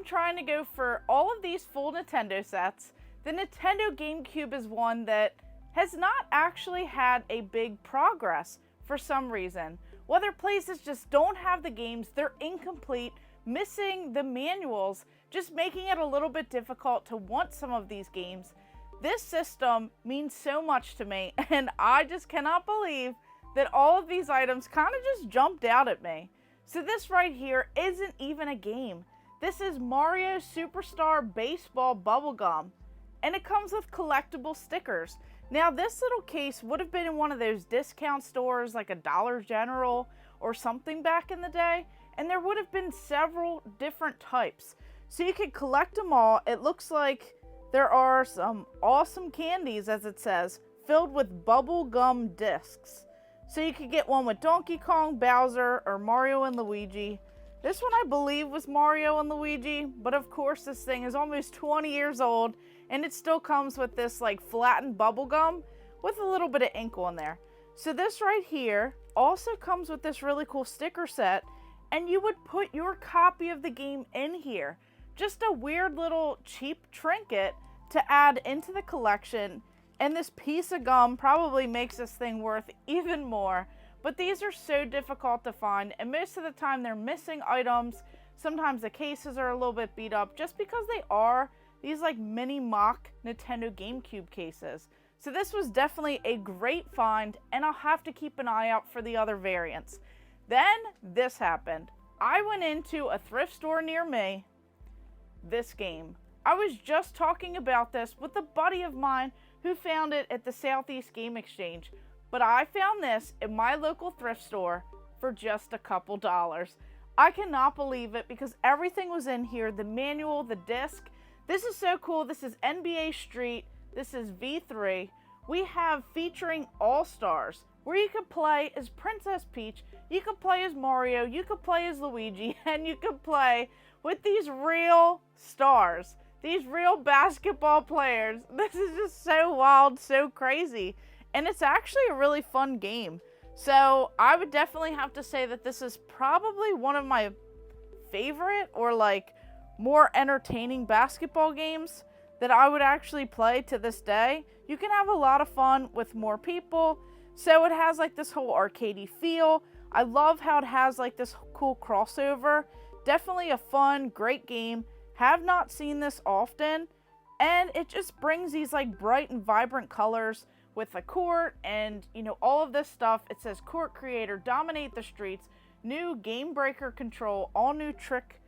I'm trying to go for all of these full Nintendo sets. The Nintendo GameCube is one that has not actually had a big progress for some reason. Whether places just don't have the games, they're incomplete, missing the manuals, just making it a little bit difficult to want some of these games. This system means so much to me, and I just cannot believe that all of these items kind of just jumped out at me. So this right here isn't even a game. This is Mario Superstar Baseball Bubblegum, and it comes with collectible stickers. Now this little case would have been in one of those discount stores like a Dollar General or something back in the day, and there would have been several different types. So you could collect them all. It looks like there are some awesome candies, as it says, filled with bubblegum discs. So you could get one with Donkey Kong, Bowser, or Mario and Luigi. This one I believe was Mario and Luigi, but of course this thing is almost 20 years old, and it still comes with this like flattened bubble gum with a little bit of ink on there. So this right here also comes with this really cool sticker set, and you would put your copy of the game in here. Just a weird little cheap trinket to add into the collection, and this piece of gum probably makes this thing worth even more. But these are so difficult to find, and most of the time they're missing items. Sometimes the cases are a little bit beat up just because they are these like mini mock Nintendo GameCube cases. So this was definitely a great find, and I'll have to keep an eye out for the other variants. Then this happened. I went into a thrift store near me. This game. I was just talking about this with a buddy of mine who found it at the Southeast Game Exchange, but I found this in my local thrift store for just a couple dollars. I cannot believe it because everything was in here, the manual, the disc. This is so cool. This is NBA Street. This is V3. We have featuring All-Stars, where you could play as Princess Peach, you could play as Mario, you could play as Luigi, and you could play with these real stars. These real basketball players. This is just so wild, so crazy. And it's actually a really fun game. So I would definitely have to say that this is probably one of my favorite or like more entertaining basketball games that I would actually play to this day. You can have a lot of fun with more people. So it has like this whole arcadey feel. I love how it has like this cool crossover. Definitely a fun, great game. Have not seen this often, and it just brings these like bright and vibrant colors with the court and, you know, all of this stuff. It says court creator, dominate the streets, new game breaker control, all new trick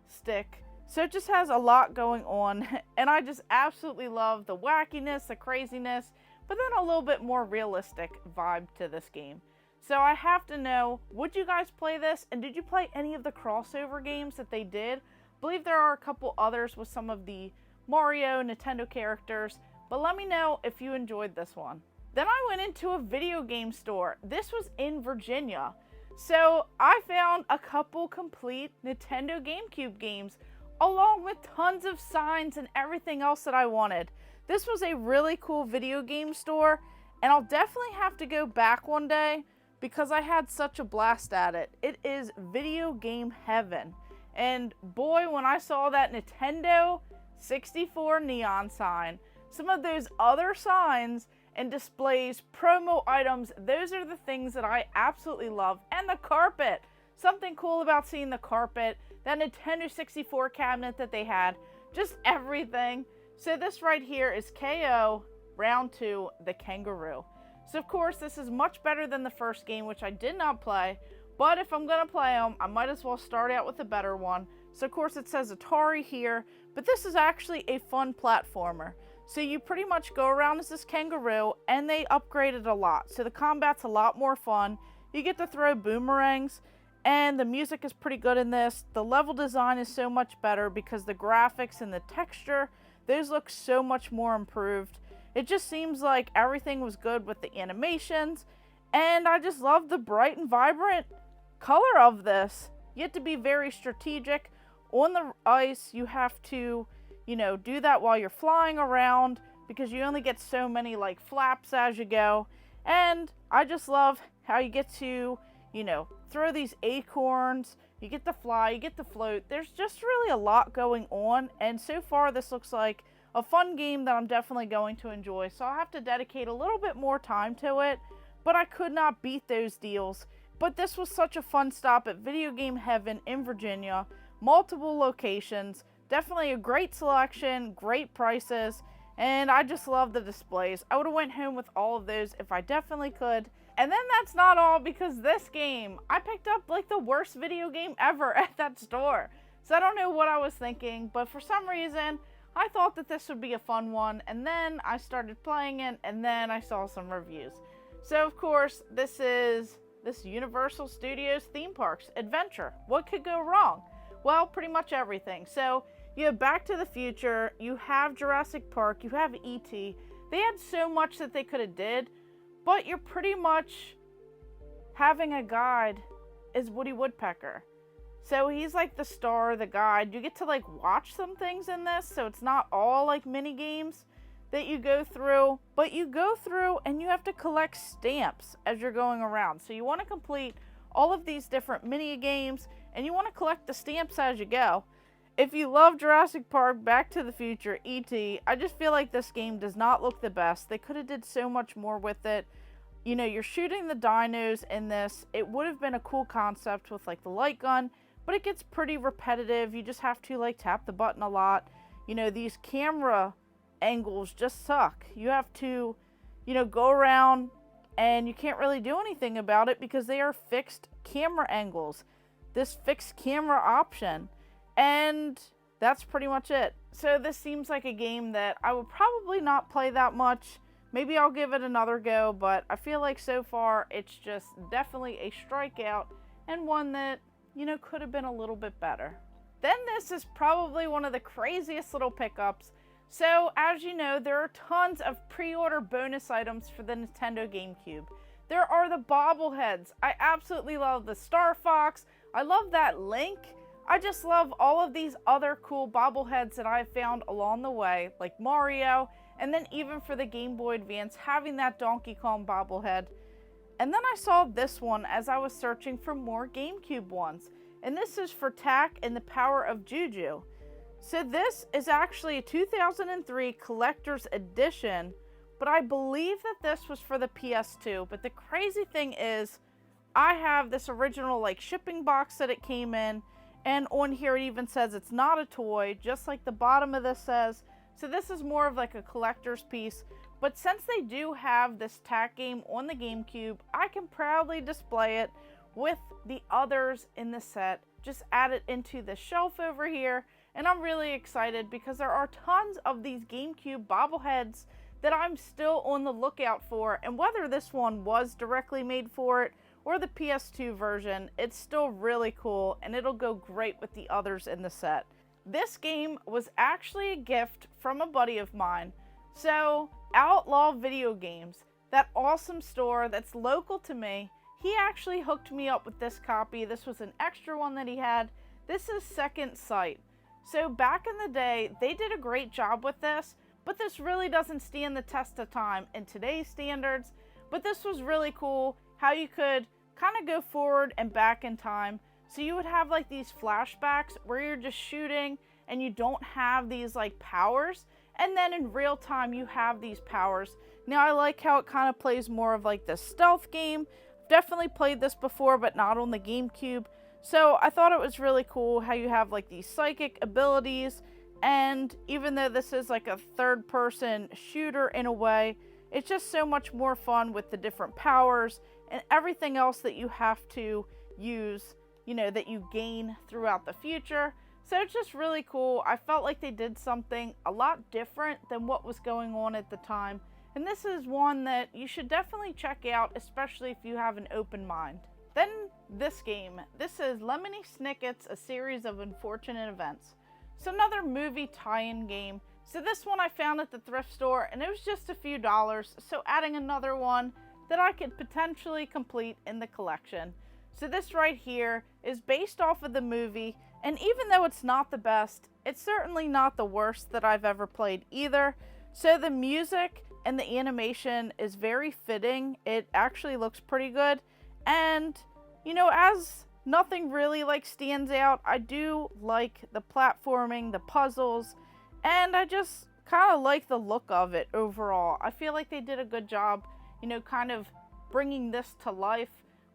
stick. So it just has a lot going on, and I just absolutely love the wackiness, the craziness, but then a little bit more realistic vibe to this game. So I have to know, would you guys play this, and did you play any of the crossover games that they did? I believe there are a couple others with some of the Mario, Nintendo characters, but let me know if you enjoyed this one. Then I went into a video game store. This was in Virginia. So I found a couple complete Nintendo GameCube games, along with tons of signs and everything else that I wanted. This was a really cool video game store, and I'll definitely have to go back one day because I had such a blast at it. It is video game heaven. And boy, when I saw that Nintendo 64 neon sign, some of those other signs and displays, promo items, those are the things that I absolutely love. And the carpet. Something cool about seeing the carpet, that Nintendo 64 cabinet that they had, just everything. So this right here is KO Round 2, the Kangaroo. So of course, this is much better than the first game, which I did not play. But if I'm going to play them, I might as well start out with a better one. So of course it says Atari here, but this is actually a fun platformer. So you pretty much go around as this kangaroo, and they upgraded a lot. So the combat's a lot more fun. You get to throw boomerangs, and the music is pretty good in this. The level design is so much better because the graphics and the texture, those look so much more improved. It just seems like everything was good with the animations, and I just love the bright and vibrant color of this. You have to be very strategic. On the ice, you have to, you know, do that while you're flying around because you only get so many like flaps as you go. And I just love how you get to, you know, throw these acorns you get to fly, you get to float. There's just really a lot going on, and so far this looks like a fun game that I'm definitely going to enjoy. So I'll have to dedicate a little bit more time to it, but I could not beat those deals. But this was such a fun stop at Video Game Heaven in Virginia. Multiple locations, definitely a great selection, great prices, and I just love the displays. I would have went home with all of those if I definitely could. And then that's not all, because this game, I picked up like the worst video game ever at that store. So I don't know what I was thinking, but for some reason, I thought that this would be a fun one, and then I started playing it, and then I saw some reviews. So of course, this is this Universal Studios theme parks adventure. What could go wrong? Well, pretty much everything. So you have Back to the Future, you have Jurassic Park, you have E.T. They had so much that they could have did, but you're pretty much having a guide is Woody Woodpecker. So he's like the star, the guide. You get to like watch some things in this, so it's not all like mini games that you go through, but you go through and you have to collect stamps as you're going around. So you want to complete all of these different mini games, and you want to collect the stamps as you go. If you love Jurassic Park, Back to the Future, E.T., I just feel like this game does not look the best. They could have did so much more with it. You know, you're shooting the dinos in this. It would have been a cool concept with like the light gun, but it gets pretty repetitive. You just have to like tap the button a lot. You know, these camera angles just suck. You have to, you know, go around and you can't really do anything about it because they are fixed camera angles. This fixed camera option. And that's pretty much it. So this seems like a game that I will probably not play that much. Maybe I'll give it another go, but I feel like so far it's just definitely a strikeout and one that, you know, could have been a little bit better. Then this is probably one of the craziest little pickups. So as you know, there are tons of pre-order bonus items for the Nintendo GameCube. There are the bobbleheads. I absolutely love the Star Fox. I love that Link. I just love all of these other cool bobbleheads that I've found along the way, like Mario, and then even for the Game Boy Advance, having that Donkey Kong bobblehead. And then I saw this one as I was searching for more GameCube ones, and this is for Tak and the Power of Juju. So this is actually a 2003 collector's edition, but I believe that this was for the PS2. But the crazy thing is, I have this original like shipping box that it came in, and on here it even says it's not a toy, just like the bottom of this says. So this is more of like a collector's piece. But since they do have this Tak game on the GameCube, I can proudly display it with the others in the set. Just add it into the shelf over here. And I'm really excited because there are tons of these GameCube bobbleheads that I'm still on the lookout for. And whether this one was directly made for it or the PS2 version, it's still really cool and it'll go great with the others in the set. This game was actually a gift from a buddy of mine. So, Outlaw Video Games, that awesome store that's local to me, he actually hooked me up with this copy. This was an extra one that he had. This is Second Sight. So back in the day, they did a great job with this, but this really doesn't stand the test of time in today's standards. But this was really cool, how you could kind of go forward and back in time. So you would have like these flashbacks where you're just shooting and you don't have these like powers. And then in real time, you have these powers. Now I like how it kind of plays more of like the stealth game. Definitely played this before, but not on the GameCube. So I thought it was really cool how you have like these psychic abilities, and even though this is like a third person shooter in a way, it's just so much more fun with the different powers and everything else that you have to use, you know, that you gain throughout the future. So it's just really cool. I felt like they did something a lot different than what was going on at the time. And this is one that you should definitely check out, especially if you have an open mind. Then this game. This is Lemony Snicket's A Series of Unfortunate Events. So another movie tie-in game. So this one I found at the thrift store and it was just a few dollars. So adding another one that I could potentially complete in the collection. So this right here is based off of the movie, and even though it's not the best, it's certainly not the worst that I've ever played either. So the music and the animation is very fitting. It actually looks pretty good. And, you know, as nothing really like stands out. I do like the platforming, the puzzles, and I just kind of like the look of it overall. I feel like they did a good job, you know, kind of bringing this to life.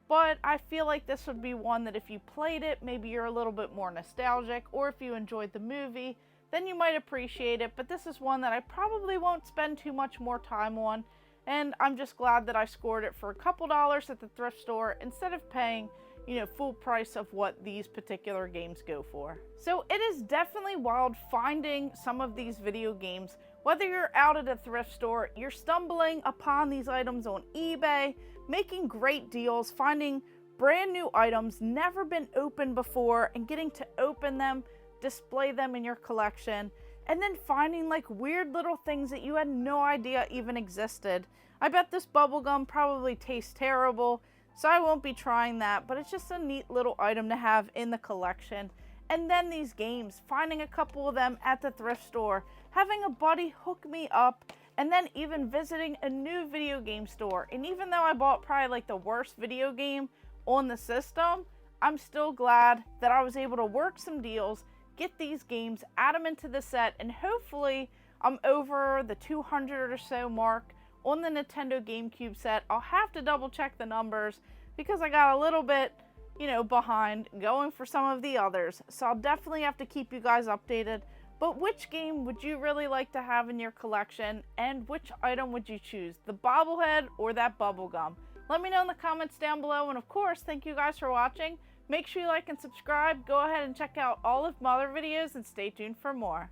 But I feel like this would be one that if you played it, maybe you're a little bit more nostalgic, or if you enjoyed the movie, then you might appreciate it. But this is one that I probably won't spend too much more time on, and I'm just glad that I scored it for a couple dollars at the thrift store instead of paying, you know, full price of what these particular games go for. So it is definitely wild finding some of these video games. Whether you're out at a thrift store, you're stumbling upon these items on eBay, making great deals, finding brand new items never been opened before and getting to open them, display them in your collection, and then finding like weird little things that you had no idea even existed. I bet this bubblegum probably tastes terrible, so I won't be trying that, but it's just a neat little item to have in the collection. And then these games, finding a couple of them at the thrift store, having a buddy hook me up, and then even visiting a new video game store. And even though I bought probably like the worst video game on the system, I'm still glad that I was able to work some deals, get these games, add them into the set, and hopefully I'm over the 200 or so mark on the Nintendo GameCube set. I'll have to double check the numbers because I got a little bit, you know, behind going for some of the others. So I'll definitely have to keep you guys updated. But which game would you really like to have in your collection, and which item would you choose, the bobblehead or that bubblegum? Let me know in the comments down below, and of course, thank you guys for watching. Make sure you like and subscribe. Go ahead and check out all of my other videos and stay tuned for more.